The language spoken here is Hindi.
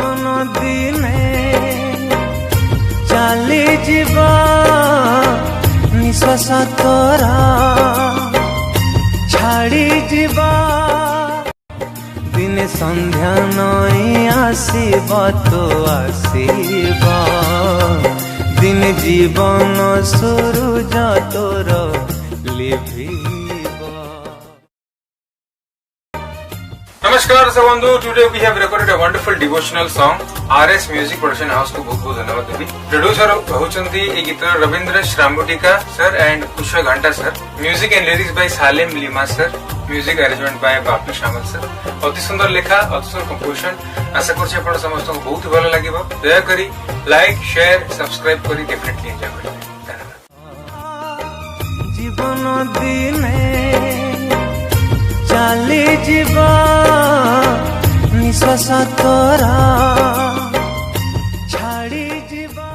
जीवन दिने चाली जीवा निश्वास तोरा छाड़ी जीवा दिने संध्या नई आसीब तो आसीब दिन जीवन सूरज तोर लिभिब। नमस्कार बंधु, today we have recorded a wonderful devotional song. RS music production house को बहुत बहुत धन्यवाद देवी। प्रोड्यूसर होचंती ए गीत रविंद्र श्राम्बुटिका सर एंड कुश घंटा sir. Music and lyrics by सालेम लिमा sir. Music arrangement by Bapi Shyamal sir. अति सुंदर लेखा, अति सुंदर कंपोजिशन। आशा करछि आपण समस्त को बहुत भलो लागिबो। दया करी लाइक शेयर सब्सक्राइब करी डेफिनेटली एंजॉय करिवे। धन्यवाद। जीवन दिने चाली जीवा निश्वास तोरा छाड़ी जीवा।